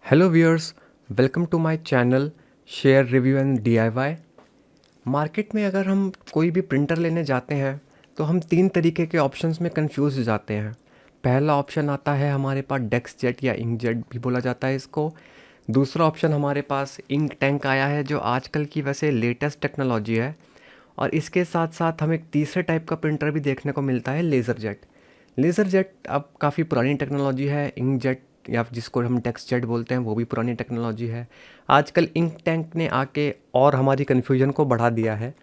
Hello viewers, welcome to my channel share review and DIY. Market में अगर हम कोई भी प्रिंटर लेने जाते हैं तो हम तीन तरीके के ऑप्शंस में कंफ्यूज हो जाते हैं। पहला ऑप्शन आता है हमारे पास डेस्कजेट या इंकजेट भी बोला जाता है इसको। दूसरा ऑप्शन हमारे पास इंक टैंक आया है जो आजकल की वैसे लेटेस्ट टेक्नोलॉजी है। और इसके साथ साथ हमें एक तीसरे टाइप का प्रिंटर भी देखने को मिलता है, लेज़र जेट। लेज़र जेट अब काफ़ी पुरानी टेक्नोलॉजी है। इंक जेट या जिसको हम टेक्स्ट जेट बोलते हैं वो भी पुरानी टेक्नोलॉजी है। आजकल इंक टैंक ने आके और हमारी कन्फ्यूजन को बढ़ा दिया है।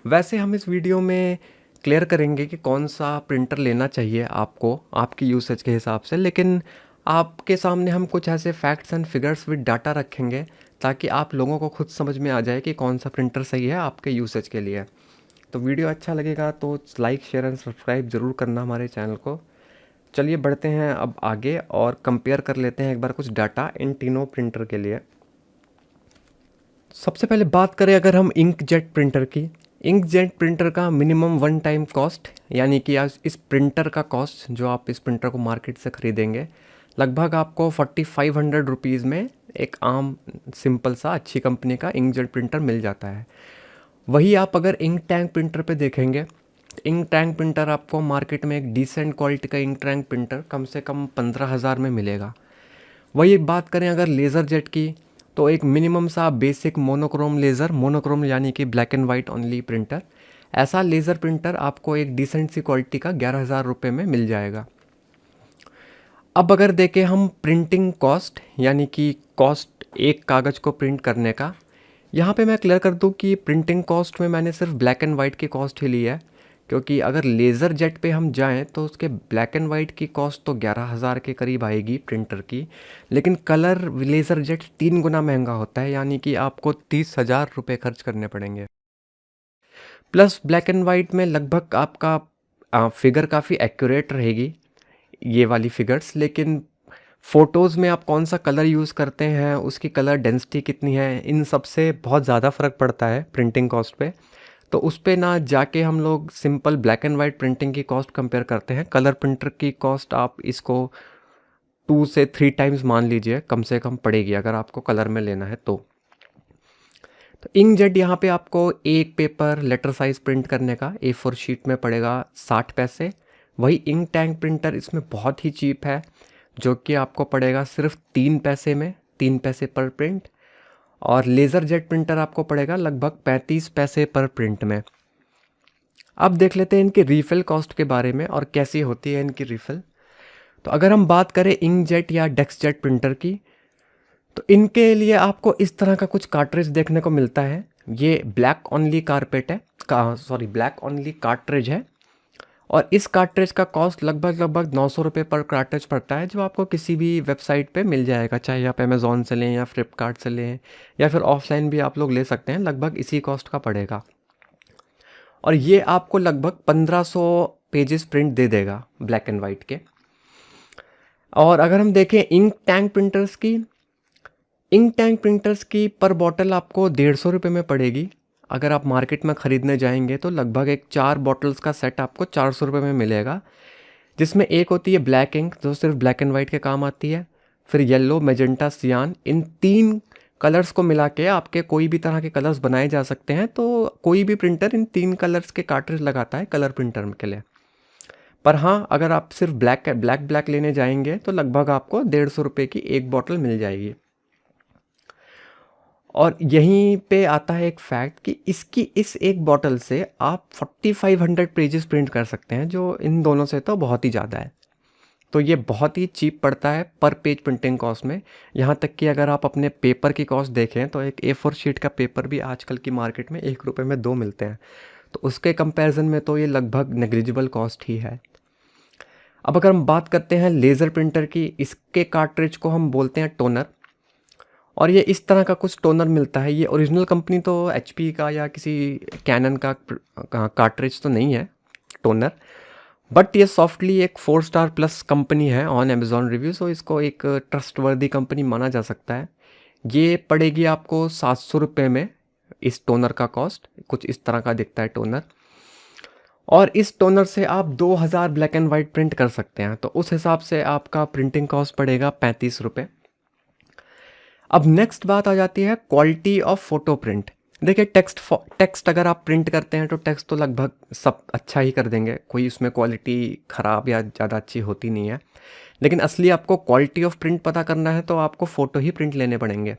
वैसे हम इस वीडियो में क्लियर करेंगे कि कौन सा प्रिंटर लेना चाहिए आपको आपकी यूसेज के हिसाब से, लेकिन आपके सामने हम कुछ ऐसे facts and figures with data रखेंगे ताकि आप लोगों को खुद समझ में आ जाए कि कौन सा प्रिंटर सही है आपके यूसेज के लिए। तो वीडियो अच्छा लगेगा तो लाइक शेयर एंड सब्सक्राइब ज़रूर करना हमारे चैनल को। चलिए बढ़ते हैं अब आगे और कंपेयर कर लेते हैं एक बार कुछ डाटा इन तीनों प्रिंटर के लिए। सबसे पहले बात करें अगर हम इंकजेट प्रिंटर की। इंकजेट प्रिंटर का मिनिमम वन टाइम कॉस्ट, यानी कि आज इस प्रिंटर का कॉस्ट जो आप इस प्रिंटर को मार्केट से ख़रीदेंगे, लगभग आपको 4500 रुपीज़ में एक आम सिंपल सा अच्छी कंपनी का इंकजेट प्रिंटर मिल जाता है। वही आप अगर इंक टैंक प्रिंटर पे देखेंगे, इंक टैंक प्रिंटर आपको मार्केट में एक डिसेंट क्वालिटी का इंक टैंक प्रिंटर कम से कम 15,000 में मिलेगा। वही बात करें अगर लेज़र जेट की, तो एक मिनिमम सा बेसिक मोनोक्रोम लेज़र, मोनोक्रोम यानी कि black and white only printer, ऐसा लेज़र प्रिंटर आपको एक डिसेंट सी क्वालिटी का 11,000 रुपये में मिल जाएगा। अब अगर देखें हम प्रिंटिंग कॉस्ट, यानी कि कॉस्ट एक कागज़ को प्रिंट करने का, यहाँ पे मैं क्लियर कर दूँ कि प्रिंटिंग कॉस्ट में मैंने सिर्फ ब्लैक एंड वाइट की कॉस्ट ही ली है, क्योंकि अगर लेज़र जेट पे हम जाएं तो उसके ब्लैक एंड वाइट की कॉस्ट तो 11,000 के करीब आएगी प्रिंटर की, लेकिन कलर लेज़र जेट 3 गुना महंगा होता है, यानी कि आपको 30,000 रुपये खर्च करने पड़ेंगे। प्लस ब्लैक एंड वाइट में लगभग आपका फिगर काफ़ी एक्यूरेट रहेगी ये वाली फिगर्स, लेकिन फ़ोटोज़ में आप कौन सा कलर यूज़ करते हैं, उसकी कलर डेंसिटी कितनी है, इन सब से बहुत ज़्यादा फ़र्क पड़ता है प्रिंटिंग कॉस्ट पे। तो उस पे ना जाके हम लोग simple black and white printing की कॉस्ट कंपेयर करते हैं। कलर प्रिंटर की कॉस्ट आप इसको 2 से 3 टाइम्स मान लीजिए कम से कम पड़ेगी अगर आपको कलर में लेना है तो। इंकजेट यहाँ पे आपको एक पेपर लेटर साइज प्रिंट करने का A4 शीट में पड़ेगा 60 पैसे। वही इंक टैंक प्रिंटर इसमें बहुत ही चीप है, जो कि आपको पड़ेगा सिर्फ 3 पैसे में, 3 पैसे पर प्रिंट। और लेज़र जेट प्रिंटर आपको पड़ेगा लगभग 35 पैसे पर प्रिंट में। अब देख लेते हैं इनकी रीफ़िल कॉस्ट के बारे में और कैसी होती है इनकी रीफ़िल। तो अगर हम बात करें इंकजेट या डेस्कजेट प्रिंटर की, तो इनके लिए आपको इस तरह का कुछ कार्ट्रिज देखने को मिलता है। ये ब्लैक ओनली कारपेट है, ब्लैक ओनली कार्ट्रिज है। और इस कार्ट्रिज का कॉस्ट लगभग 900 रुपये पर कार्ट्रिज पड़ता है, जो आपको किसी भी वेबसाइट पे मिल जाएगा, चाहे आप अमेज़ॉन से लें या फ्लिपकार्ट से लें या फिर ऑफलाइन भी आप लोग ले सकते हैं, लगभग इसी कॉस्ट का पड़ेगा। और ये आपको लगभग 1500 पेजेस प्रिंट दे देगा ब्लैक एंड वाइट के। और अगर हम देखें इंक टैंक प्रिंटर्स की पर बॉटल आपको 150 रुपये में पड़ेगी। अगर आप मार्केट में ख़रीदने जाएंगे तो लगभग एक 4 बॉटल्स का सेट आपको 400 रुपये में मिलेगा, जिसमें एक होती है ब्लैक इंक जो सिर्फ ब्लैक एंड वाइट के काम आती है, फिर येलो, मैजेंटा, सियान, इन 3 कलर्स को मिला के आपके कोई भी तरह के कलर्स बनाए जा सकते हैं। तो कोई भी प्रिंटर इन 3 कलर्स के कार्ट्रिज लगाता है कलर प्रिंटर के लिए। पर हाँ, अगर आप सिर्फ ब्लैक लेने जाएंगे तो लगभग आपको 150 रुपये की एक बॉटल मिल जाएगी। और यहीं पे आता है एक फैक्ट कि इसकी इस एक बॉटल से आप 4500 पेजेस प्रिंट कर सकते हैं, जो इन दोनों से तो बहुत ही ज़्यादा है। तो ये बहुत ही चीप पड़ता है पर पेज प्रिंटिंग कॉस्ट में। यहाँ तक कि अगर आप अपने पेपर की कॉस्ट देखें तो एक A4 शीट का पेपर भी आजकल की मार्केट में 1 रुपये में 2 मिलते हैं। तो उसके कंपैरिजन में तो ये लगभग नेग्लिजिबल कॉस्ट ही है। अब अगर हम बात करते हैं लेज़र प्रिंटर की, इसके कार्ट्रिज को हम बोलते हैं टोनर। और ये इस तरह का कुछ टोनर मिलता है। ये ओरिजिनल कंपनी तो HP का या किसी कैनन का कार्ट्रिज तो नहीं है टोनर, बट ये सॉफ्टली एक 4 स्टार प्लस कंपनी है ऑन अमेज़ॉन रिव्यू, सो इसको एक ट्रस्टवर्दी कंपनी माना जा सकता है। ये पड़ेगी आपको 700 रुपये में। इस टोनर का कॉस्ट कुछ इस तरह का दिखता है टोनर। और इस टोनर से आप 2000 ब्लैक एंड वाइट प्रिंट कर सकते हैं, तो उस हिसाब से आपका प्रिंटिंग कॉस्ट पड़ेगा 35 रुपये। अब नेक्स्ट बात आ जाती है क्वालिटी ऑफ फोटो प्रिंट। देखिए टेक्स्ट अगर आप प्रिंट करते हैं तो टेक्स्ट तो लगभग सब अच्छा ही कर देंगे, कोई उसमें क्वालिटी ख़राब या ज़्यादा अच्छी होती नहीं है। लेकिन असली आपको क्वालिटी ऑफ प्रिंट पता करना है तो आपको फ़ोटो ही प्रिंट लेने पड़ेंगे।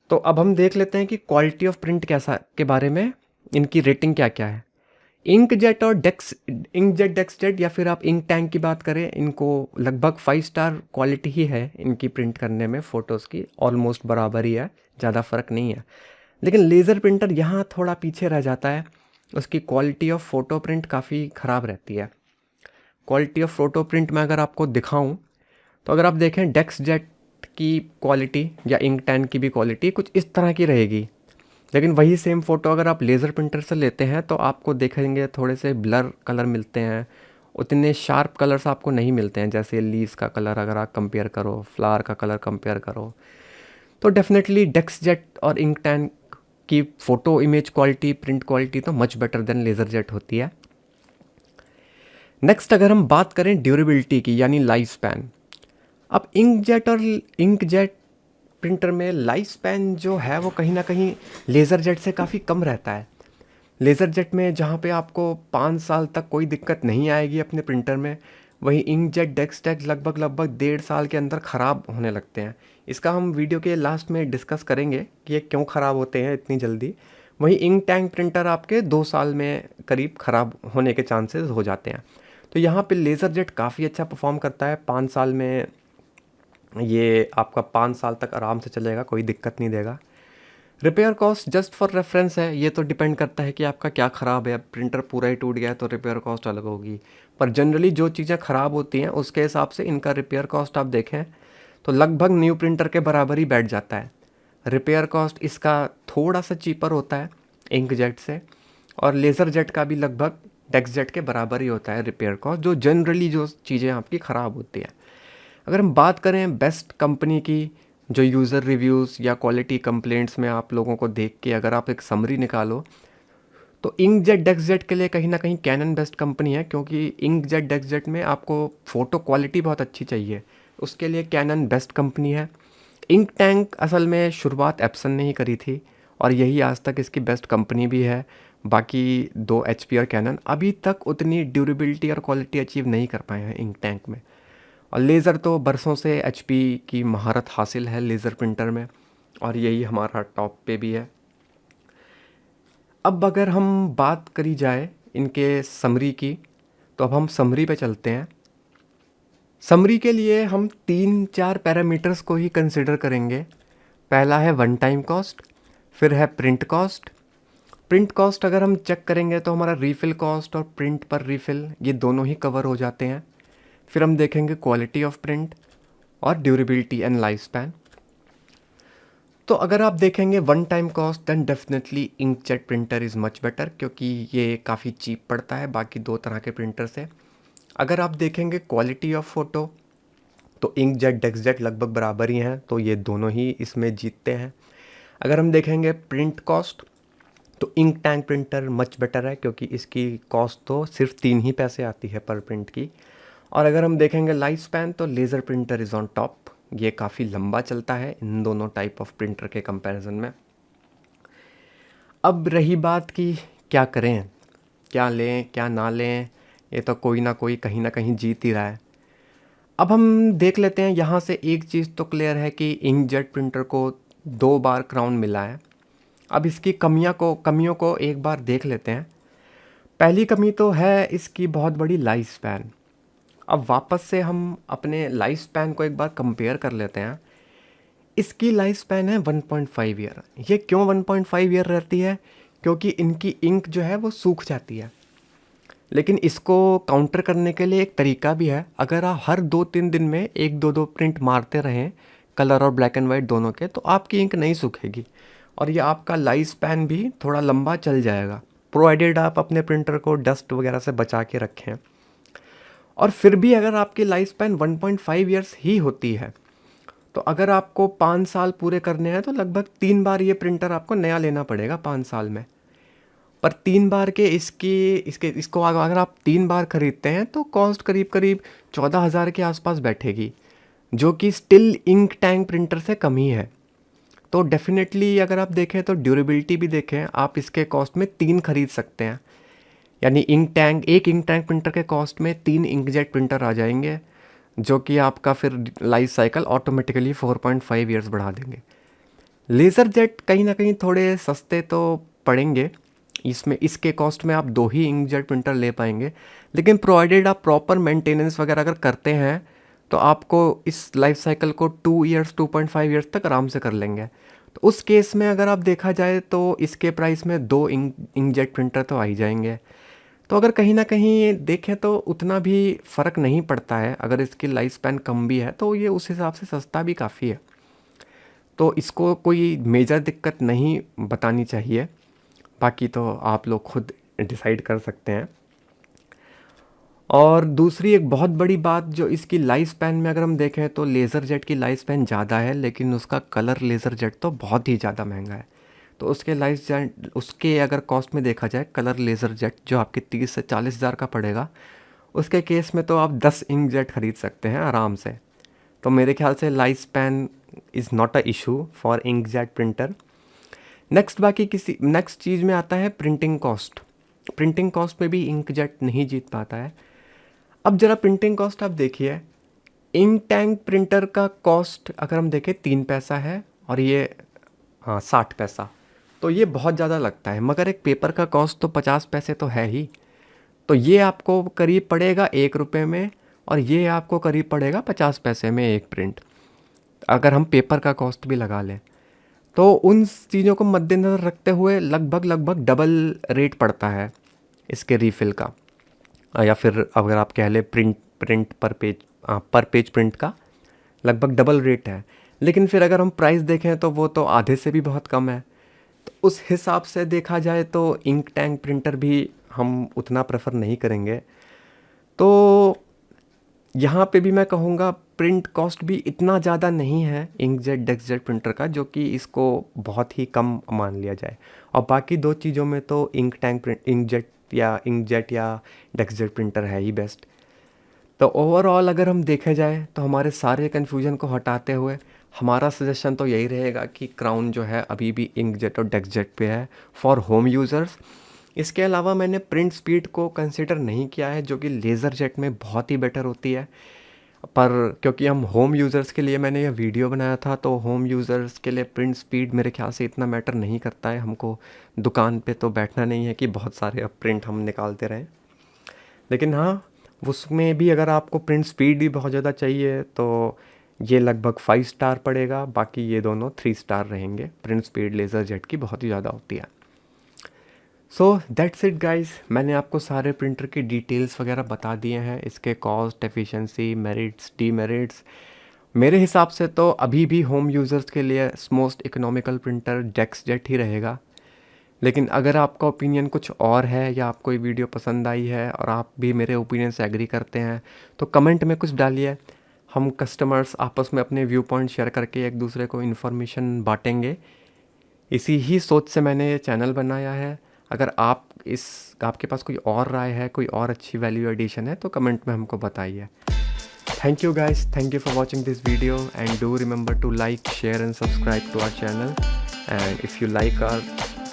तो अब हम देख लेते हैं कि क्वालिटी ऑफ प्रिंट कैसा के बारे में, इनकी रेटिंग क्या क्या है। इंकजेट और इंकजेट डेक्सजेट या फिर आप इंक टैंक की बात करें, इनको लगभग 5 स्टार क्वालिटी ही है इनकी प्रिंट करने में, फ़ोटोज़ की ऑलमोस्ट बराबर ही है, ज़्यादा फ़र्क नहीं है। लेकिन लेज़र प्रिंटर यहाँ थोड़ा पीछे रह जाता है, उसकी क्वालिटी ऑफ फ़ोटो प्रिंट काफ़ी ख़राब रहती है। क्वालिटी ऑफ फ़ोटो प्रिंट में अगर आपको दिखाऊं तो अगर आप देखें डेक्सजेट की क्वालिटी या इंक टैंक की भी क्वालिटी कुछ इस तरह की रहेगी। लेकिन वही सेम फ़ोटो अगर आप लेज़र प्रिंटर से लेते हैं तो आपको देखेंगे थोड़े से ब्लर कलर मिलते हैं, उतने शार्प कलर्स आपको नहीं मिलते हैं। जैसे लीव्स का कलर अगर आप कंपेयर करो, फ्लावर का कलर कंपेयर करो, तो डेफिनेटली डेक्सजेट और इंक टैंक की photo image quality, print quality तो much better than laser jet होती है। नेक्स्ट अगर हम बात करें ड्यूरेबिलिटी की यानी लाइफ स्पैन, अब इंकजेट और इंकजेट प्रिंटर में लाइफ स्पैन जो है वो कहीं ना कहीं लेज़र जेट से काफ़ी कम रहता है। लेज़र जेट में जहाँ पे आपको 5 साल तक कोई दिक्कत नहीं आएगी अपने प्रिंटर में, वहीं इंकजेट डेस्कटॉप लगभग लगभग 1.5 साल के अंदर ख़राब होने लगते हैं। इसका हम वीडियो के लास्ट में डिस्कस करेंगे कि ये क्यों ख़राब होते हैं इतनी जल्दी। वहीं इंक टैंक प्रिंटर आपके 2 साल में करीब ख़राब होने के चांसेस हो जाते हैं। तो यहाँ पे लेज़र जेट काफ़ी अच्छा परफॉर्म करता है, 5 साल में ये आपका 5 साल तक आराम से चलेगा, कोई दिक्कत नहीं देगा। Repair cost just for reference है, ये तो डिपेंड करता है कि आपका क्या ख़राब है। प्रिंटर पूरा ही टूट गया है तो रिपेयर कॉस्ट अलग होगी, पर जनरली जो चीज़ें ख़राब होती हैं उसके हिसाब से इनका रिपेयर कॉस्ट आप देखें तो लगभग न्यू प्रिंटर के बराबर ही बैठ जाता है। रिपेयर कॉस्ट इसका थोड़ा सा चीपर होता है इंकजेट से, और लेज़र जेट का भी लगभग डेक्सजेट के बराबर ही होता है रिपेयर कॉस्ट, जो जनरली जो चीज़ें आपकी ख़राब होती हैं। अगर हम बात करें बेस्ट कंपनी की, जो यूज़र रिव्यूज़ या क्वालिटी कंप्लेंट्स में आप लोगों को देख के अगर आप एक समरी निकालो तो इंकजेट डेक्सजेट के लिए कहीं ना कहीं कैनन बेस्ट कंपनी है, क्योंकि इंकजेट डेक्सजेट में आपको फ़ोटो क्वालिटी बहुत अच्छी चाहिए, उसके लिए कैनन बेस्ट कंपनी है। इंक टैंक असल में शुरुआत एप्सन ने ही करी थी और यही आज तक इसकी बेस्ट कंपनी भी है। बाकी 2 HP और कैनन अभी तक उतनी ड्यूरेबिलिटी और क्वालिटी अचीव नहीं कर पाए हैं इंक टैंक में। और लेज़र तो बरसों से HP की महारत हासिल है लेज़र प्रिंटर में, और यही हमारा टॉप पे भी है। अब अगर हम बात करी जाए इनके समरी की, तो अब हम समरी पे चलते हैं। समरी के लिए हम 3-4 पैरामीटर्स को ही कंसिडर करेंगे। पहला है वन टाइम कॉस्ट, फिर है प्रिंट कॉस्ट। प्रिंट कॉस्ट अगर हम चेक करेंगे तो हमारा रीफ़िल कॉस्ट और प्रिंट पर रीफ़िल ये दोनों ही कवर हो जाते हैं। फिर हम देखेंगे क्वालिटी ऑफ प्रिंट और ड्यूरेबिलिटी एंड लाइफ स्पैन। तो अगर आप देखेंगे one time cost, then definitely inkjet printer is much better, क्योंकि ये काफ़ी चीप पड़ता है बाकी 2 तरह के प्रिंटर से। अगर आप देखेंगे क्वालिटी ऑफ फ़ोटो तो इंकजेट डेक्सजेट लगभग बराबर ही हैं, तो ये दोनों ही इसमें जीतते हैं। अगर हम देखेंगे प्रिंट कॉस्ट तो ink tank printer much better है, क्योंकि इसकी कॉस्ट तो सिर्फ 3 ही पैसे आती है पर प्रिंट की। और अगर हम देखेंगे लाइफ स्पैन तो laser printer is on top, ये काफ़ी लंबा चलता है इन दोनों टाइप ऑफ प्रिंटर के कंपैरिजन में। अब रही बात कि क्या करें, क्या लें क्या ना लें, ये तो कोई ना कोई कहीं ना कहीं जीत ही रहा है। अब हम देख लेते हैं, यहाँ से एक चीज़ तो क्लियर है कि इंकजेट प्रिंटर को 2 बार क्राउन मिला है। अब इसकी कमियों को एक बार देख लेते हैं। पहली कमी तो है इसकी बहुत बड़ी लाइफ स्पैन। अब वापस से हम अपने लाइफ स्पैन को एक बार कंपेयर कर लेते हैं। इसकी लाइफ स्पैन है 1.5 ईयर। ये क्यों 1.5 ईयर रहती है? क्योंकि इनकी इंक जो है वो सूख जाती है। लेकिन इसको काउंटर करने के लिए एक तरीका भी है। अगर आप हर 2-3 दिन में 1-2 प्रिंट मारते रहें, कलर और ब्लैक एंड वाइट दोनों के, तो आपकी इंक नहीं सूखेगी और ये आपका लाइफ स्पैन भी थोड़ा लंबा चल जाएगा, प्रोवाइडेड आप अपने प्रिंटर को डस्ट वगैरह से बचा के रखें। और फिर भी अगर आपकी लाइफ स्पैन 1.5 ईयर्स ही होती है तो अगर आपको 5 साल पूरे करने हैं तो लगभग 3 बार ये प्रिंटर आपको नया लेना पड़ेगा 5 साल में। पर 3 बार के इसको अगर आप 3 बार ख़रीदते हैं तो कॉस्ट करीब करीब 14,000 के आसपास बैठेगी। जो कि स्टिल इंक टैंक प्रिंटर से कम ही है। तो डेफिनेटली अगर आप देखें तो ड्यूरेबिलिटी भी देखें, आप इसके कॉस्ट में 3 खरीद सकते हैं। यानी एक इंक टैंक प्रिंटर के कॉस्ट में 3 इंकजेट प्रिंटर आ जाएंगे, जो कि आपका फिर लाइफ साइकिल ऑटोमेटिकली 4.5 ईयर्स बढ़ा देंगे। लेज़र जेट कहीं ना कहीं थोड़े सस्ते तो पड़ेंगे, इसमें इसके कॉस्ट में आप 2 ही इंकजेट प्रिंटर ले पाएंगे, लेकिन प्रोवाइडेड आप प्रॉपर मेंटेनेंस वगैरह अगर करते हैं तो आपको इस लाइफ साइकिल को 2 ईयर्स 2.5 ईयर्स तक आराम से कर लेंगे। तो उस केस में अगर आप देखा जाए तो इसके प्राइस में 2 इंकजेट प्रिंटर तो आ ही जाएंगे। तो अगर कहीं ना कहीं देखें तो उतना भी फ़र्क नहीं पड़ता है, अगर इसकी लाइफ स्पैन कम भी है तो ये उस हिसाब से सस्ता भी काफ़ी है। तो इसको कोई मेजर दिक्कत नहीं बतानी चाहिए, बाकी तो आप लोग खुद डिसाइड कर सकते हैं। और दूसरी एक बहुत बड़ी बात जो इसकी लाइफ स्पैन में अगर हम देखें तो लेज़र जेट की लाइफ स्पैन ज़्यादा है, लेकिन उसका कलर लेज़र जेट तो बहुत ही ज़्यादा महंगा है। तो उसके अगर कॉस्ट में देखा जाए, कलर लेज़र जेट जो आपके 30 से 40 हज़ार का पड़ेगा, उसके केस में तो आप 10 इंक जेट खरीद सकते हैं आराम से। तो मेरे ख्याल से life span is not a issue for ink jet printer. Next चीज़ में आता है प्रिंटिंग कॉस्ट। प्रिंटिंग कॉस्ट में भी इंक जेट नहीं जीत पाता है। अब ज़रा प्रिंटिंग कॉस्ट आप देखिए, इंक टैंक प्रिंटर का कॉस्ट अगर हम देखें 3 पैसा है और ये 60 पैसा, तो ये बहुत ज़्यादा लगता है। मगर एक पेपर का कॉस्ट तो 50 पैसे तो है ही। तो ये आपको करीब पड़ेगा 1 रुपये में, और ये आपको करीब पड़ेगा 50 पैसे में एक प्रिंट, अगर हम पेपर का कॉस्ट भी लगा लें। तो उन चीज़ों को मद्देनज़र रखते हुए लगभग डबल रेट पड़ता है इसके रीफ़िल का, या फिर अगर आप कह लें प्रिंट पर पेज प्रिंट का लगभग डबल रेट है। लेकिन फिर अगर हम प्राइस देखें तो वो तो आधे से भी बहुत कम है। तो उस हिसाब से देखा जाए तो इंक टैंक प्रिंटर भी हम उतना प्रेफर नहीं करेंगे। तो यहाँ पे भी मैं कहूँगा प्रिंट कॉस्ट भी इतना ज़्यादा नहीं है इंकजेट डेस्कजेट प्रिंटर का, जो कि इसको बहुत ही कम मान लिया जाए। और बाकी 2 चीज़ों में तो इंकजेट या डेस्कजेट प्रिंटर है ही बेस्ट। तो ओवरऑल अगर हम देखे जाए तो हमारे सारे कन्फ्यूजन को हटाते हुए हमारा सजेशन तो यही रहेगा कि क्राउन जो है अभी भी इंकजेट और डेस्कजेट पे है फॉर होम यूज़र्स। इसके अलावा मैंने प्रिंट स्पीड को कंसिडर नहीं किया है, जो कि लेज़र जेट में बहुत ही बेटर होती है। पर क्योंकि हम होम यूज़र्स के लिए मैंने यह वीडियो बनाया था, तो होम यूज़र्स के लिए प्रिंट स्पीड मेरे ख्याल से इतना मैटर नहीं करता है। हमको दुकान पे तो बैठना नहीं है कि बहुत सारे अब प्रिंट हम निकालते रहें। लेकिन हाँ, उसमें भी अगर आपको प्रिंट स्पीड भी बहुत ज़्यादा चाहिए तो ये लगभग 5 स्टार पड़ेगा, बाकी ये दोनों 3 स्टार रहेंगे। प्रिंट स्पीड लेज़र जेट की बहुत ही ज़्यादा होती है। सो दैट्स इट गाइस, मैंने आपको सारे प्रिंटर की डिटेल्स वगैरह बता दिए हैं, इसके कॉस्ट, एफिशिएंसी, मेरिट्स, डीमेरिट्स। मेरे हिसाब से तो अभी भी होम यूज़र्स के लिए मोस्ट इकोनॉमिकल प्रिंटर डेस्कजेट ही रहेगा। लेकिन अगर आपका ओपिनियन कुछ और है, या आपको ये वीडियो पसंद आई है और आप भी मेरे ओपिनियन से एग्री करते हैं, तो कमेंट में कुछ डालिए। हम कस्टमर्स आपस में अपने व्यू पॉइंट शेयर करके एक दूसरे को इन्फॉर्मेशन बांटेंगे। इसी ही सोच से मैंने ये चैनल बनाया है। अगर आपके पास कोई और राय है, कोई और अच्छी वैल्यू एडिशन है, तो कमेंट में हमको बताइए। Thank you guys, thank you for watching this video, and do remember to like, share and subscribe to our channel. And if you like our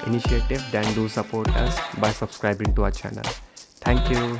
initiative, then do support us by subscribing to our channel. Thank you.